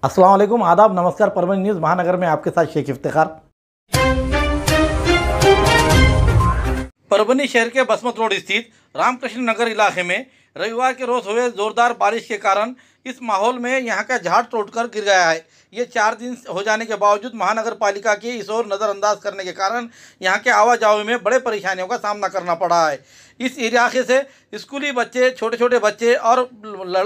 अस्सलाम वालेकुम, आदाब, नमस्कार। परभणी न्यूज़ महानगर में आपके साथ शेख इफ्तिखार। परभणी शहर के बसमत रोड स्थित रामकृष्ण नगर इलाके में रविवार के रोज हुए जोरदार बारिश के कारण इस माहौल में यहाँ का झाड़ टूटकर गिर गया है। ये 4 दिन हो जाने के बावजूद महानगर पालिका की इस ओर नज़रअंदाज करने के कारण यहाँ के आवाजाही में बड़े परेशानियों का सामना करना पड़ा है। इस इलाके से स्कूली बच्चे, छोटे छोटे बच्चे और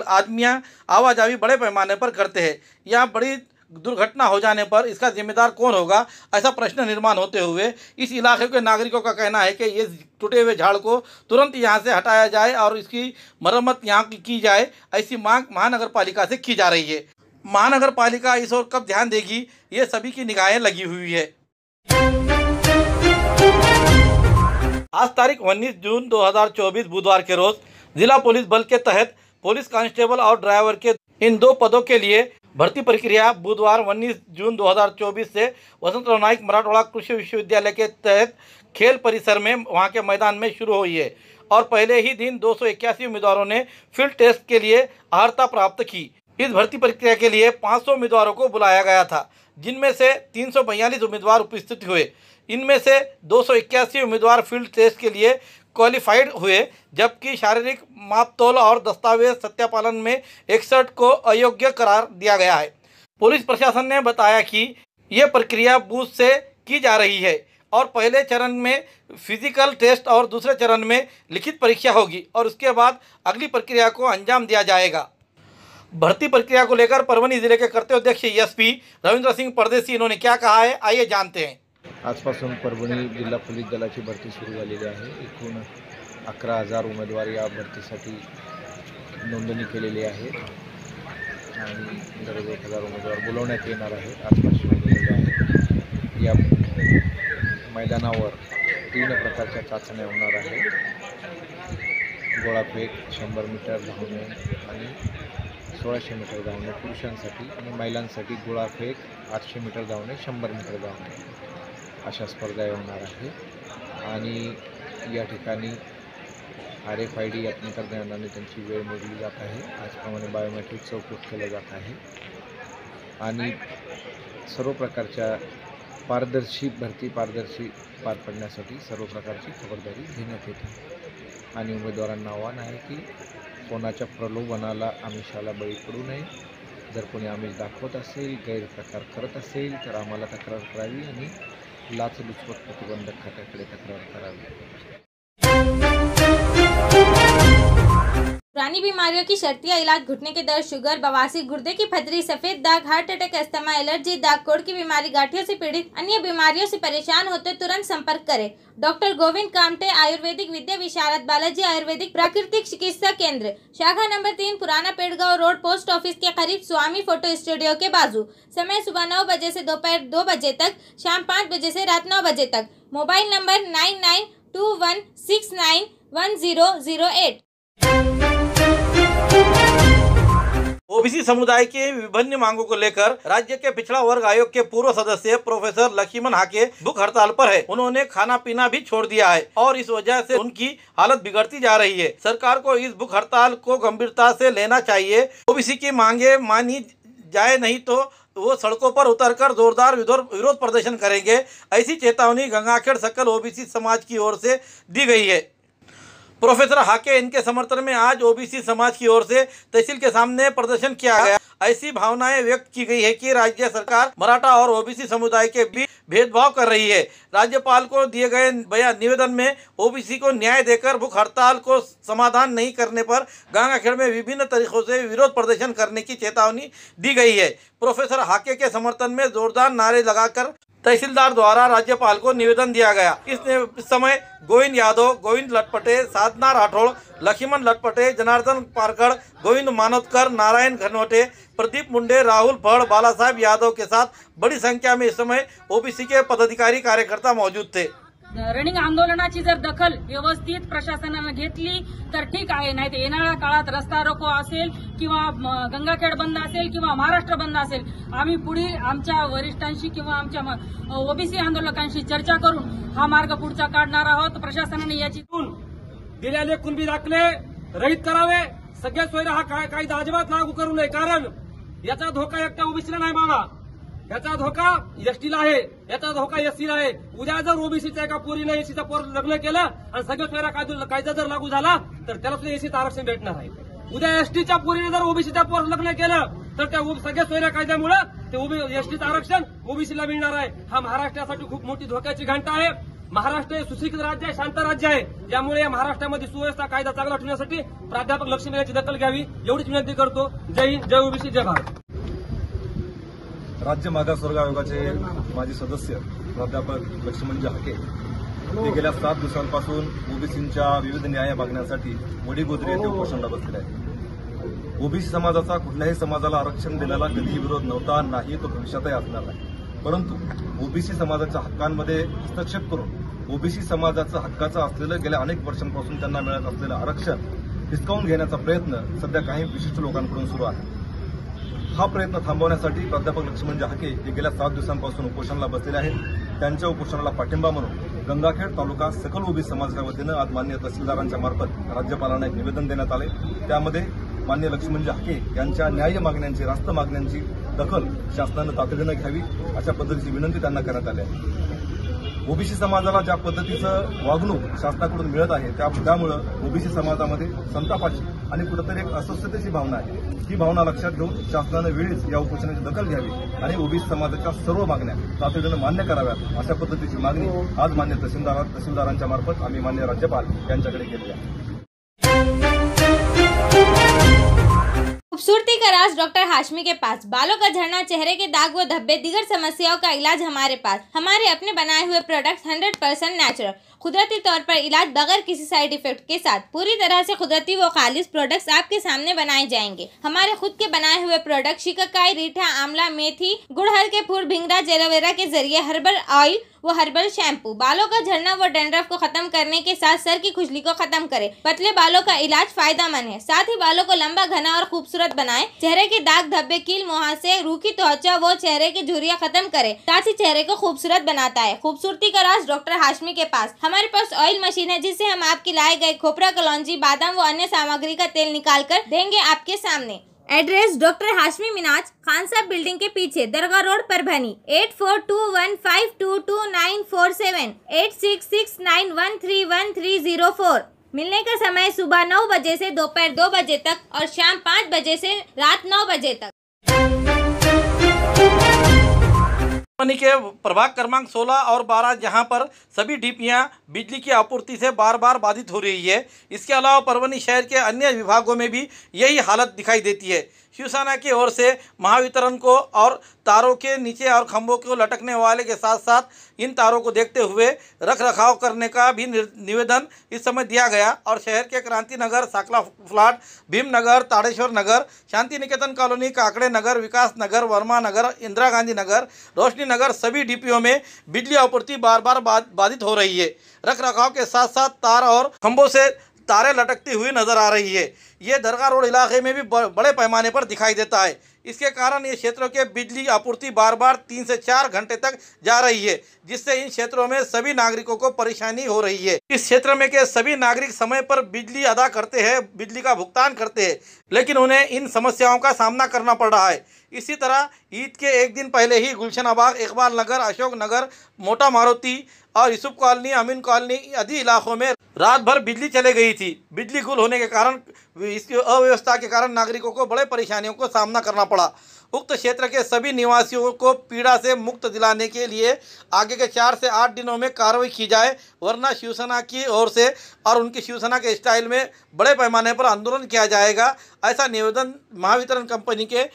आदमियाँ आवाजाही बड़े पैमाने पर करते हैं। यहाँ बड़ी दुर्घटना हो जाने पर इसका जिम्मेदार कौन होगा, ऐसा प्रश्न निर्माण होते हुए इस इलाके के नागरिकों का कहना है कि ये टूटे हुए झाड़ को तुरंत यहाँ से हटाया जाए और इसकी मरम्मत यहाँ की जाए, ऐसी मांग महानगर पालिका से की जा रही है। महानगर पालिका इस ओर कब ध्यान देगी, ये सभी की निगाहें लगी हुई है। आज तारीख 19 जून 2024 बुधवार के रोज जिला पुलिस बल के तहत पुलिस कांस्टेबल और ड्राइवर के इन 2 पदों के लिए भर्ती प्रक्रिया बुधवार 19 जून 2024 से वसंतराव नाइक मराठवाड़ा कृषि विश्वविद्यालय के तहत खेल परिसर में वहां के मैदान में शुरू हुई है और पहले ही दिन 281 उम्मीदवारों ने फील्ड टेस्ट के लिए अर्हता प्राप्त की। इस भर्ती प्रक्रिया के लिए 500 उम्मीदवारों को बुलाया गया था, जिनमें से 342 उम्मीदवार उपस्थित हुए। इनमें से 281 उम्मीदवार फील्ड टेस्ट के लिए क्वालिफाइड हुए, जबकि शारीरिक मापतोल और दस्तावेज सत्यापालन में 61 को अयोग्य करार दिया गया है। पुलिस प्रशासन ने बताया कि ये प्रक्रिया बूथ से की जा रही है और पहले चरण में फिजिकल टेस्ट और दूसरे चरण में लिखित परीक्षा होगी और उसके बाद अगली प्रक्रिया को अंजाम दिया जाएगा। भर्ती प्रक्रिया को लेकर परभणी जिले के कर्तव्य अध्यक्ष एसपी रविंद्र सिंह परदेशी इन्होंने क्या कहा है, आइए जानते हैं। आजपासून परभणी जिल्हा पोलीस दलाची भरती सुरू झालेली आहे। एकूण 11,000 उमेदवार या भरतीसाठी नोंदणी केलेली आहे आणि दररोज 1,000 उमेदवार बोलवण्यात येणार आहेत। आजपासून केलेले आहे। या मैदानावर 3 प्रकारच्या चाचण्या होणार आहेत। गोळाफेक, 100 मीटर धावणे आणि 1600 मीटर धावणे पुरुषांसाठी आणि महिलांसाठी गोळाफेक, 800 मीटर धावणे, 100 मीटर धावणे अशा स्पर्धा होणार आहे। आणि या ठिकाणी RFID या तंत्रज्ञानाने त्यांची वेळ मोजली जात आहे। त्याचप्रमाणे बायोमेट्रिक चौकट केलं जात आहे आणि सर्व प्रकारच्या पारदर्शी भरती पार पडण्यासाठी सर्व प्रकारची खबरदारी घेण्यात येते आणि उमेदवारांना आव्हान आहे की कोणाच्या प्रलोभनाला आमिषाला बळी पडू नये। जर कोणी आमिष दाखवत असेल, गैरप्रकार करत असेल तर आम्हाला तक्रार करावी आणि लाचलुचपत प्रतिबंधक खात्याकडे तक्रार करावी। पुरानी बीमारियों की शर्तिया इलाज, घुटने के दर्द, शुगर, बवासीर, गुर्दे की पथरी, सफेद दाग, हार्ट अटैक, अस्थमा, एलर्जी, दाग कोड़ की बीमारी, गांठियों से पीड़ित अन्य बीमारियों से परेशान होते तुरंत संपर्क करें। डॉक्टर गोविंद कामटे, आयुर्वेदिक विद्या विशारद, बालाजी आयुर्वेदिक प्राकृतिक चिकित्सा केंद्र, शाखा नंबर 3, पुराना पेड़गांव रोड, पोस्ट ऑफिस के करीब, स्वामी फोटो स्टूडियो के बाजू। समय सुबह 9 बजे से दोपहर 2 बजे तक, शाम 5 बजे से रात 9 बजे तक। Mobile number 9921691008। ओबीसी समुदाय के विभिन्न मांगों को लेकर राज्य के पिछड़ा वर्ग आयोग के पूर्व सदस्य प्रोफेसर लक्ष्मण हाके भूख हड़ताल पर है। उन्होंने खाना पीना भी छोड़ दिया है और इस वजह से उनकी हालत बिगड़ती जा रही है। सरकार को इस भूख हड़ताल को गंभीरता से लेना चाहिए। ओबीसी की मांगे मानी जाए, नहीं तो वो सड़कों पर उतरकर जोरदार विरोध प्रदर्शन करेंगे, ऐसी चेतावनी गंगाखेड़ सकल ओबीसी समाज की ओर से दी गई है। प्रोफेसर हाके इनके समर्थन में आज ओबीसी समाज की ओर से तहसील के सामने प्रदर्शन किया गया। ऐसी भावनाएं व्यक्त की गई है कि राज्य सरकार मराठा और ओबीसी समुदाय के बीच भेदभाव कर रही है। राज्यपाल को दिए गए निवेदन में ओबीसी को न्याय देकर भूख हड़ताल को समाधान नहीं करने पर गंगाखेड़ में विभिन्न तरीकों से विरोध प्रदर्शन करने की चेतावनी दी गई है। प्रोफेसर हाके के समर्थन में जोरदार नारे लगाकर तहसीलदार द्वारा राज्यपाल को निवेदन दिया गया। इस समय गोविंद यादव, गोविंद लटपटे, साधना राठौड़, लक्ष्मण लटपटे, जनार्दन पारकड़, गोविंद मानोतकर, नारायण घनवटे, प्रदीप मुंडे, राहुल फड़, बाला साहेब यादव के साथ बड़ी संख्या में इस समय ओबीसी के पदाधिकारी कार्यकर्ता मौजूद थे। रनिंग आंदोलनाची जर दखल व्यवस्थित प्रशासनानं घेतली तर ठीक आहे, नाही तर येणाऱ्या काळात रस्ता रोको असेल किंवा गंगाखेड बंद असेल किंवा महाराष्ट्र बंद असेल, आम्ही पुढे आमच्या वरिष्ठांशी किंवा आमच्या ओबीसी आंदोलकांशी चर्चा करून हा मार्ग पुढचा काढणार आहोत। प्रशासनाने याची दिलेले कुणबी दाखले रहित करावे, सगळे सोयरे हा कायदा अजिबात लागू करू नये, कारण याचा धोका एकट्या ओबीसीला नाही बाबा, याचा धोका एसटीला आहे, याचा धोका एससीला आहे. उद्या जर ओबीसीच्या एका पोरीने एसीचा पोर लग्न केलं आणि सगळं सोयरा कायदा जर लागू झाला तर त्याला सुद्धा एसीचं आरक्षण भेटणार आहे. उद्या एसटीच्या पोरीने जर ओबीसीच्या पोर लग्न केलं तर त्या सगळ्या सोयऱ्या कायद्यामुळे ते एसटीचं आरक्षण ओबीसीला मिळणार आहे. हा महाराष्ट्रासाठी खूप मोठी धोक्याची घंटा आहे. महाराष्ट्र हे सुशिक्षित राज्य आहे, शांत राज्य आहे. त्यामुळे या महाराष्ट्रामध्ये सुव्यवस्था कायदा चांगला ठेवण्यासाठी प्राध्यापक लक्ष्मण याची दखल घ्यावी एवढीच विनंती करतो. जय हिंद, जय ओबीसी, जय भारत. राज्य मागासवर्ग आयोगाचे माजी सदस्य प्राध्यापक लक्ष्मण हाके ते गेल्या 7 दिवसांपासून ओबीसींच्या विविध न्याय मागण्यासाठी वडीगोद्री येथे उपोषणाला बसलेले आहेत. ओबीसी समाजाचा कुठल्याही समाजाला आरक्षण देण्याला कधीही विरोध नव्हता, नाही, तो भविष्यातही असणार नाही. परंतु ओबीसी समाजाच्या हक्कांमध्ये हस्तक्षेप करून ओबीसी समाजाचं हक्काचं असलेलं गेल्या अनेक वर्षांपासून त्यांना मिळत असलेलं आरक्षण हिसकावून घेण्याचा प्रयत्न सध्या काही विशिष्ट लोकांकडून सुरू आहे. हा प्रयत्न थांबवण्यासाठी प्राध्यापक लक्ष्मण हाके हे गेल्या 7 दिवसांपासून उपोषणाला बसलेले आहेत. त्यांच्या उपोषणाला पाठिंबा म्हणून गंगाखेड तालुका सकल ओबीसी समाजाच्या वतीनं आज माननीय तहसीलदारांच्या मार्फत राज्यपालांना एक निवेदन देण्यात आले. त्यामध्ये माननीय लक्ष्मण हाके यांच्या न्याय्य मागण्यांची, रास्त मागण्यांची दखल शासनानं तातडीनं घ्यावी अशा पद्धतीची विनंती त्यांना करण्यात आली आहे. ओबीसी समाजाला ज्या पद्धतीचं वागणूक शासनाकडून मिळत आहे त्यामुळं ओबीसी समाजामध्ये संतापाची आणि कुठेतरी एक अस्वस्थतेची भावना आहे. ही भावना लक्षात घेऊन शासनानं वेळीच या उपोषणाची दखल घ्यावी आणि ओबीसी समाजाच्या सर्व मागण्या तातडीनं मान्य कराव्यात अशा पद्धतीची मागणी आज मान्य तहसीलदारांच्या मार्फत आम्ही मान्य राज्यपाल यांच्याकडे केली आहे. खूबसूरती का राज डॉक्टर हाशमी के पास, बालों का झड़ना, चेहरे के दाग व धब्बे, दीगर समस्याओं का इलाज हमारे पास. हमारे अपने बनाए हुए प्रोडक्ट्स 100% नेचुरल, कुदरती तौर पर इलाज बगैर किसी साइड इफेक्ट के साथ पूरी तरह से कुदरती व खालिश प्रोडक्ट्स आपके सामने बनाए जाएंगे. हमारे खुद के बनाए हुए प्रोडक्ट शिकाकाई, रीठा, आंवला, मेथी, गुड़हल के फूल, भिंगरा, एलोवेरा के जरिए हर्बल ऑयल वो हर्बल शैम्पू बालों का झड़ना व डैंड्रफ को खत्म करने के साथ सर की खुजली को खत्म करे. पतले बालों का इलाज फायदेमंद है, साथ ही बालों को लंबा, घना और खूबसूरत बनाए. चेहरे के दाग धब्बे, कील, मुहासे, रूखी त्वचा वो चेहरे की झुर्रियां खत्म करे, साथ ही चेहरे को खूबसूरत बनाता है. खूबसूरती का राज डॉक्टर हाशमी के पास. हमारे पास ऑयल मशीन है जिससे हम आपके लाए गए खोपरा, कलौंजी, बादाम व अन्य सामग्री का तेल निकाल कर देंगे आपके सामने. एड्रेस डॉक्टर हाशमी मिनाज, खान साहब बिल्डिंग के पीछे, दरगाह रोड, परभनी. 8421522947, 8669131304. मिलने का समय सुबह 9 बजे से दोपहर 2 बजे तक और शाम 5 बजे से रात 9 बजे तक. परभनी के प्रभाग क्रमांक 16 और 12 जहां पर सभी डीपीयां बिजली की आपूर्ति से बार बार बाधित हो रही है. इसके अलावा परभनी शहर के अन्य विभागों में भी यही हालत दिखाई देती है. शिवसेना की ओर से महावितरण को और तारों के नीचे और खंभों को लटकने वाले के साथ साथ इन तारों को देखते हुए रख रखाव करने का भी निवेदन इस समय दिया गया. और शहर के क्रांति नगर, साकला फ्लाट, भीमनगर, ताड़ेश्वर नगर, शांति निकेतन कॉलोनी, काकड़े नगर, विकास नगर, वर्मा नगर, इंदिरा गांधी नगर, रोशनी नगर सभी डीपीओ में बिजली आपूर्ति बार बार बाधित हो रही है. रख रखाव के साथ साथ तार और खंभों से तारें लटकती हुई नजर आ रही है. ये दरगाह रोड इलाके में भी बड़े पैमाने पर दिखाई देता है. इसके कारण ये क्षेत्रों के बिजली आपूर्ति बार बार 3 से 4 घंटे तक जा रही है, जिससे इन क्षेत्रों में सभी नागरिकों को परेशानी हो रही है. इस क्षेत्र में के सभी नागरिक समय पर बिजली अदा करते हैं, बिजली का भुगतान करते हैं, लेकिन उन्हें इन समस्याओं का सामना करना पड़ रहा है. इसी तरह ईद के एक दिन पहले ही गुलशनाबाग, इकबाल नगर, अशोक नगर, मोटा मारुति और यूसुफ कॉलोनी, अमीन कॉलोनी आदि इलाकों में रात भर बिजली चले गई थी. बिजली गुल होने के कारण इसकी अव्यवस्था के कारण नागरिकों को बड़े परेशानियों को सामना करना पड़ा. उक्त क्षेत्र के सभी निवासियों को पीड़ा से मुक्त दिलाने के लिए आगे के 4 से 8 दिनों में कार्रवाई की जाए, वरना शिवसेना की ओर से और उनकी शिवसेना के स्टाइल में बड़े पैमाने पर आंदोलन किया जाएगा. ऐसा निवेदन महावितरण कंपनी के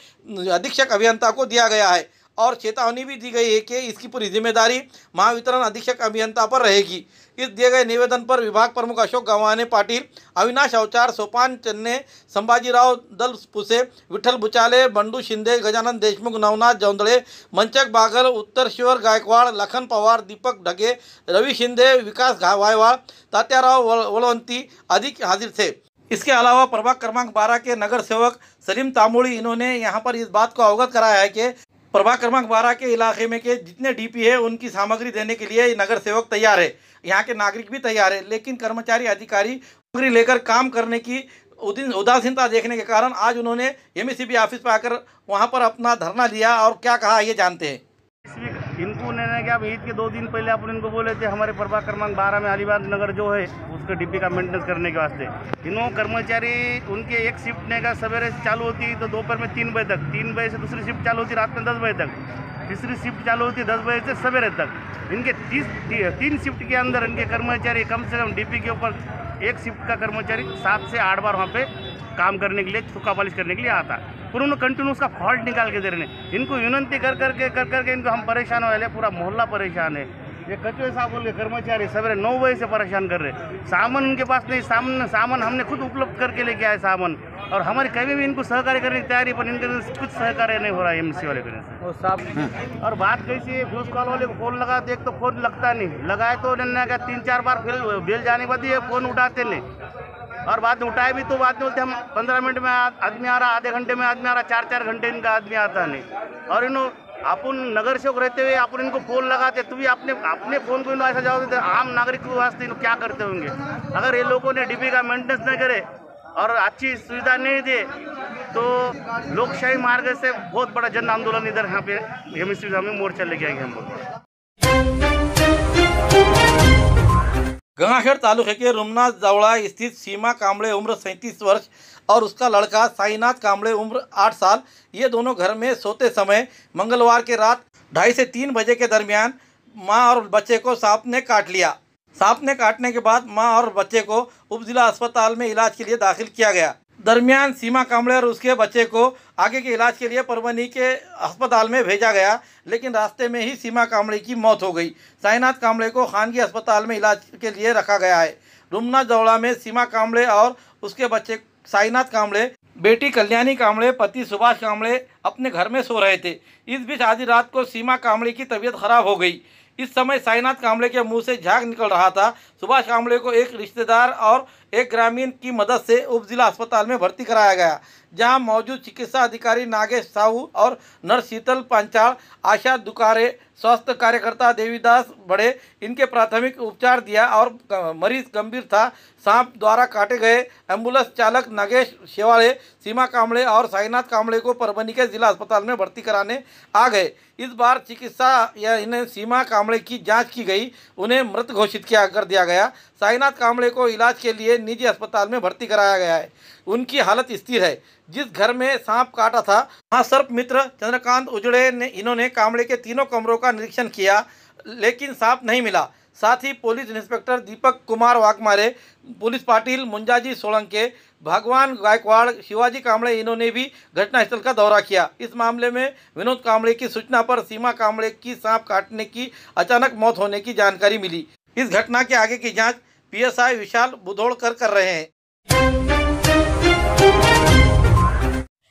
अधीक्षक अभियंता को दिया गया है और चेतावनी भी दी गई है कि इसकी पूरी जिम्मेदारी महावितरण अधीक्षक अभियंता पर रहेगी. इस दिए गए निवेदन पर विभाग प्रमुख अशोक गव्हाणे पाटील, अविनाश अवचार, सोपान चन्ने, संभाजीराव दलपुसे, विठ्ठल बुचाले, बंडू शिंदे, गजानन देशमुख, नवनाथ जोंधळे, मंचक बागल, उत्तरश्वर गायकवाड़, लखन पवार, दीपक ढगे, रवि शिंदे, विकास वायवाड़, तात्याराव वलवंती आदि हाजिर थे. इसके अलावा प्रभाग क्रमांक 12 के नगर सेवक सलीम तामोड़ी, इन्होंने यहाँ पर इस बात को अवगत कराया है कि प्रभाग क्रमांक 12 के इलाके में के जितने डीपी है उनकी सामग्री देने के लिए नगर सेवक तैयार है, यहाँ के नागरिक भी तैयार है, लेकिन कर्मचारी अधिकारी सामग्री लेकर काम करने की उदासीनता देखने के कारण आज उन्होंने एमएससीबी ऑफिस पर आकर वहां पर अपना धरना दिया और क्या कहा ये जानते हैं। इनको उन्होंने क्या ईद के 2 दिन पहले अपन इनको बोले थे हमारे प्रभाग क्रमांक 12 में अलीबाग नगर जो है उसके डिब्बी का मेंटेनेंस करने के वास्ते तीनों कर्मचारी उनके एक शिफ्ट ने का सवेरे से चालू होती तो दोपहर में 3 बजे तक, 3 बजे से दूसरी शिफ्ट चालू होती रात में 10 बजे तक, तीसरी शिफ्ट चालू होती 10 बजे से सवेरे तक। इनके 3 शिफ्ट के अंदर इनके कर्मचारी कम से कम डिब्बी के ऊपर एक शिफ्ट का कर्मचारी 7 से 8 बार वहाँ पे काम करने के लिए, थुक्का पॉलिश करने के लिए आता है। पर उन्होंने कंटिन्यू उसका फॉल्ट निकाल के दे रहे हैं। इनको विनंती कर करके इनको हम परेशान हो रहे, पूरा मोहल्ला परेशान है। ये कचरे साहब बोल के कर्मचारी सवेरे 9 बजे से परेशान कर रहे। सामान उनके पास नहीं, सामान हमने खुद उपलब्ध करके लेके आए सामान, और हमारी कभी भी इनको सहकार्य करने की तैयारी, पर इनके कुछ सहकार्य नहीं हो रहा है एमसी वाले करने से। और बात कैसी है, फ्यूज कॉल वाले को फोन लगा तो एक तो फोन लगता नहीं, लगाए तो उन्होंने क्या 3-4 बार बेल जाने के बाद ये फोन उठाते नहीं, और बाद में उठाए भी तो बाद में बोलते हम 15 मिनट में आदमी आ रहा, आधे घंटे में आदमी आ रहा, 4-4 घंटे इनका आदमी आता नहीं। और अपन नगर सेवक रहते हुए अपन इनको फोन लगाते तो भी अपने फोन को ऐसा जवाब देते, आम नागरिक के वास्ते क्या करते होंगे। अगर ये लोगों ने डिब्बी का मेंटेनेंस नहीं करे और अच्छी सुविधा नहीं दे तो लोकशाही मार्ग से बहुत बड़ा जन आंदोलन इधर यहाँ पे एमएससी में मोर्चा लेके आएंगे हम लोग। गंगाखेड़ तालुके के रुमना जवड़ा स्थित सीमा कांबळे उम्र 37 वर्ष और उसका लड़का साईनाथ कांबळे उम्र 8 साल, ये दोनों घर में सोते समय मंगलवार के रात 2:30 से 3 बजे के दरमियान मां और बच्चे को सांप ने काट लिया। सांप ने काटने के बाद मां और बच्चे को उप जिला अस्पताल में इलाज के लिए दाखिल किया गया। दरमियान सीमा कांबळे और उसके बच्चे को आगे के इलाज के लिए परभनी के अस्पताल में भेजा गया, लेकिन रास्ते में ही सीमा कांबळे की मौत हो गई। साईनाथ कांबळे को खानगी अस्पताल में इलाज के लिए रखा गया है। रुमना जवड़ा में सीमा कांबळे और उसके बच्चे साईनाथ कांबळे, बेटी कल्याणी कांबळे, पति सुभाष कांबळे अपने घर में सो रहे थे। इस बीच आधी रात को सीमा कांबळे की तबीयत खराब हो गई। इस समय साईनाथ कांबळे के मुंह से झाग निकल रहा था। सुभाष कांबळे को एक रिश्तेदार और एक ग्रामीण की मदद से उप जिला अस्पताल में भर्ती कराया गया, जहां मौजूद चिकित्सा अधिकारी नागेश साहू और नर्स शीतल पांचाल, आशा दुकारे, स्वास्थ्य कार्यकर्ता देवीदास बड़े इनके प्राथमिक उपचार दिया और मरीज गंभीर था। सांप द्वारा काटे गए एम्बुलेंस चालक नागेश शेवाड़े सीमा कांबळे और साईनाथ कांबळे को परभनी के जिला अस्पताल में भर्ती कराने आ गए। इस बार चिकित्सा या इन्हें सीमा कांबळे की जांच की गई, उन्हें मृत घोषित कर दिया गया। साईनाथ कांबळे को इलाज के लिए निजी अस्पताल में भर्ती कराया गया है। उनकी हालत स्थिर है। जिस घर में सांप काटा था वहाँ सर्प मित्र चंद्रकांत उजड़े ने इन्होंने कांबळे के 3 कमरों का निरीक्षण किया, लेकिन सांप नहीं मिला। साथ ही police inspector Deepak Kumar Waghmare, police Patil Munjaji Solanke, भगवान गायकवाड़, शिवाजी कांबळे इन्होंने भी घटनास्थल का दौरा किया। इस मामले में विनोद कांबळे की सूचना पर सीमा कांबळे की सांप काटने की अचानक मौत होने की जानकारी मिली। इस घटना के आगे की जांच पीएसआई विशाल बुधोड़कर कर रहे हैं।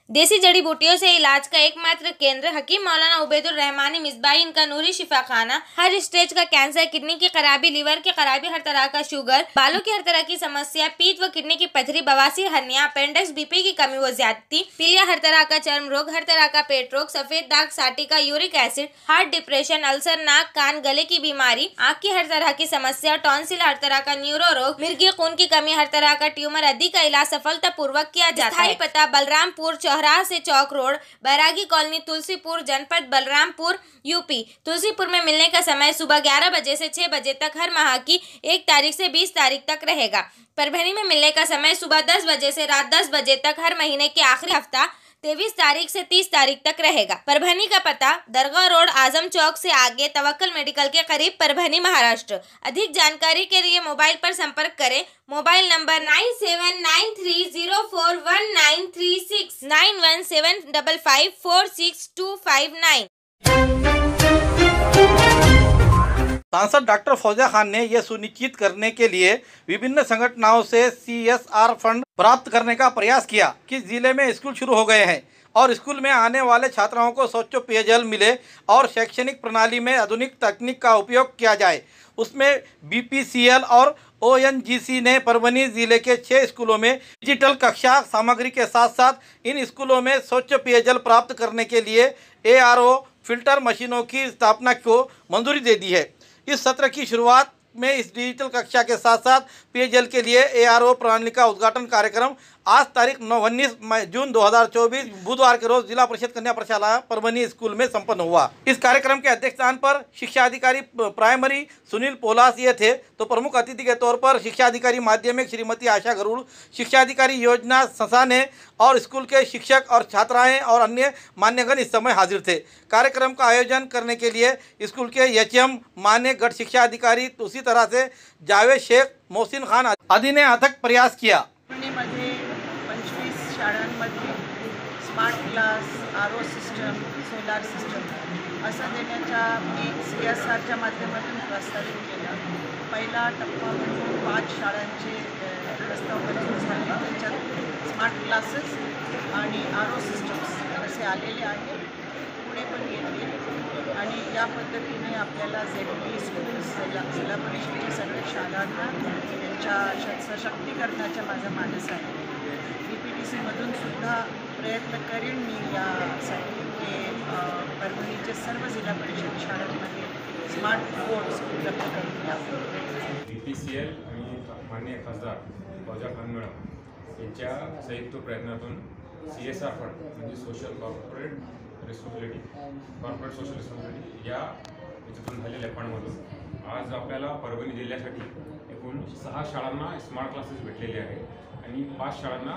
देसी जड़ी बूटियों से इलाज का एकमात्र केंद्र हकीम मौलाना उबैदुर रहमानी मिसबाही इनका नूरी शिफा खाना। हर स्टेज का कैंसर, किडनी की खराबी, लीवर की खराबी, हर तरह का शुगर, बालों की हर तरह की समस्या, पीठ व किडनी की पथरी, बवासीर, हर्निया, अपेंडिक्स, बीपी की कमी व ज्यादती, पीलिया, हर तरह का चर्म रोग, हर तरह का पेट रोग, सफेद दाग, साटिका, uric acid, heart, depression, ulcer, नाक कान गले की बीमारी, आँख की हर तरह की समस्या, टॉन्सिल, हर तरह का न्यूरो रोग, मिर्गी खून की कमी, हर तरह का ट्यूमर आदि का इलाज सफलता पूर्वक किया जाता है। पता बलरामपुर चौराहा से चौक रोड, बैरागी कॉलोनी, तुलसीपुर, जनपद बलरामपुर, यूपी। तुलसीपुर में मिलने का समय सुबह 11 बजे से 6 बजे तक हर माह की 1 तारीख से 20 तारीख तक रहेगा। परभनी में मिलने का समय सुबह 10 बजे से रात 10 बजे तक हर महीने के आखिरी हफ्ता 23 तारीख से 30 तारीख तक रहेगा। परभनी का पता दरगाह रोड, आजम चौक से आगे, तवक्कल मेडिकल के करीब, परभनी, महाराष्ट्र। अधिक जानकारी के लिए मोबाइल पर संपर्क करें। Mobile number 9793041936 9175546259। सांसद डॉक्टर फौजिया खान ने यह सुनिश्चित करने के लिए विभिन्न संगठनों से CSR फंड प्राप्त करने का प्रयास किया कि जिले में स्कूल शुरू हो गए हैं और स्कूल में आने वाले छात्राओं को स्वच्छ पेयजल मिले और शैक्षणिक प्रणाली में आधुनिक तकनीक का उपयोग किया जाए। उसमें BPCL और ONGC ने परभनी जिले के 6 स्कूलों में डिजिटल कक्षा सामग्री के साथ साथ इन स्कूलों में स्वच्छ पेयजल प्राप्त करने के लिए ARO फिल्टर मशीनों की स्थापना को मंजूरी दे दी है। इस सत्र की शुरुआत में इस डिजिटल कक्षा के साथ साथ पेयजल के लिए ARO प्रणाली का उद्घाटन कार्यक्रम आज तारीख 19 जून 2024 बुधवार के रोज जिला परिषद कन्या पाठशाला परभनी स्कूल में संपन्न हुआ। इस कार्यक्रम के अध्यक्ष स्थान पर शिक्षा अधिकारी प्राइमरी सुनील पोलास ये थे, तो प्रमुख अतिथि के तौर पर शिक्षा अधिकारी माध्यमिक श्रीमती आशा गरुड़, शिक्षा अधिकारी योजना ससाने और स्कूल के शिक्षक और छात्राएं और अन्य मान्यगण इस समय हाजिर थे। कार्यक्रम का आयोजन करने के लिए स्कूल के HM मान्य गढ़ शिक्षा अधिकारी, उसी तरह से जावेद शेख, मोहसिन खान आदि ने अथक प्रयास किया। 25 शाळांमध्ये smart class, RO system, solar system असं देण्याच्या मी CSRच्या माध्यमातून प्रस्तावित केला। पहिला टप्पा म्हणून 5 शाळांचे प्रस्ताव मंजूर झाले, त्याच्यात स्मार्ट क्लासेस आणि RO सिस्टम्स असे आलेले आहेत, पुढे पण येतील आणि या पद्धतीने आपल्याला ZP स्कूल्स, जिल्हा परिषदेच्या सर्व शाळांना त्यांच्या सशक्तीकरणाचा माझा मानस आहे। DPTCमधून सुद्धा प्रयत्न करेन मी यासाठी की परभणीचे सर्व जिल्हा परिषद शाळांमध्ये स्मार्ट बोर्ड्स उपलब्ध करून द्यावे। BPCL आणि माननीय खासदार फौजा खान मॅडम यांच्या संयुक्त प्रयत्नातून CSR फंड म्हणजे कॉर्पोरेट सोशल रिस्पॉन्सिबिलिटी या याच्यातून झालेल्या फंडमधून आज आपल्याला परभणी जिल्ह्यासाठी एकूण 6 शाळांना स्मार्ट क्लासेस भेटलेले आहेत आणि 5 शाळांना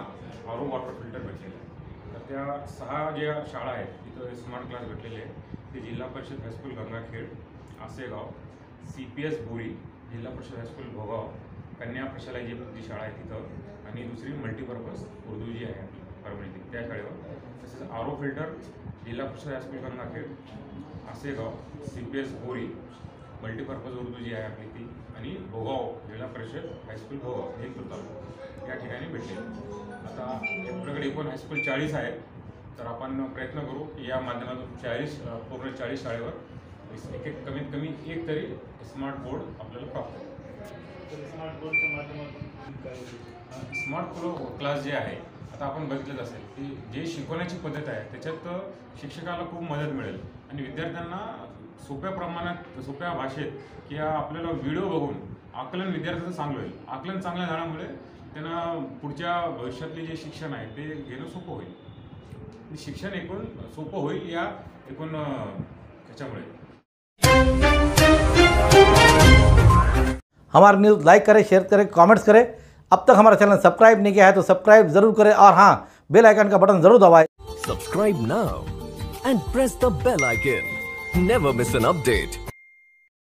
RO वॉटर फिल्टर भेटलेले आहे। तर त्या 6 ज्या शाळा आहेत तिथं स्मार्ट क्लास भेटलेले आहेत ते जिल्हा परिषद हायस्कूल गंगाखेड, आसेगाव, CPS बोरी, जिल्हा परिषद हायस्कूल भोगाव, कन्या प्रशाला जी शाळा आहे तिथं आणि दुसरी मल्टीपर्पज उर्दू जी आहे परभणीतील त्या शाळेवर, तसेच RO फिल्टर जिल्हा परिषद हायस्कूल गंगाखेड, आसेगाव, CPS बोरी, मल्टीपर्पज उर्दू जी आहे आपली ती आणि भोगाव जिल्हा परिषद हायस्कूल भोगाव हे तालुका या ठिकाणी भेटले। आता आपल्याकडे एकूण हायस्कूल 40 आहेत, तर आपण प्रयत्न करू की या माध्यमातून पूर्ण 40 शाळेवर एक कमीत कमी एक तरी स्मार्ट बोर्ड आपल्याला प्राप्त होईल। स्मार्ट क्लास जे आहे आता आपण बघितलंच असेल की जे शिकवण्याची पद्धत आहे त्याच्यात शिक्षकाला खूप मदत मिळेल आणि विद्यार्थ्यांना सोप्या प्रमाणात सोप्या भाषेत की आपल्याला व्हिडिओ बघून आकलन विद्यार्थ्याचं चांगलं होईल। आकलन चांगलं झाल्यामुळे त्यांना पुढच्या भविष्यातले जे शिक्षण आहे ते घेणं सोपं होईल, शिक्षण एकूण सोपं होईल या एकूण ह्याच्यामुळे। हमारा न्यूज़ लाइक करें, शेयर करें, कमेंट्स करें। अब तक हमारा चैनल सब्सक्राइब नहीं किया है तो सब्सक्राइब जरूर करें और हाँ, बेल आइकन का बटन जरूर दबाएं। Subscribe now and press the bell icon. Never miss an update.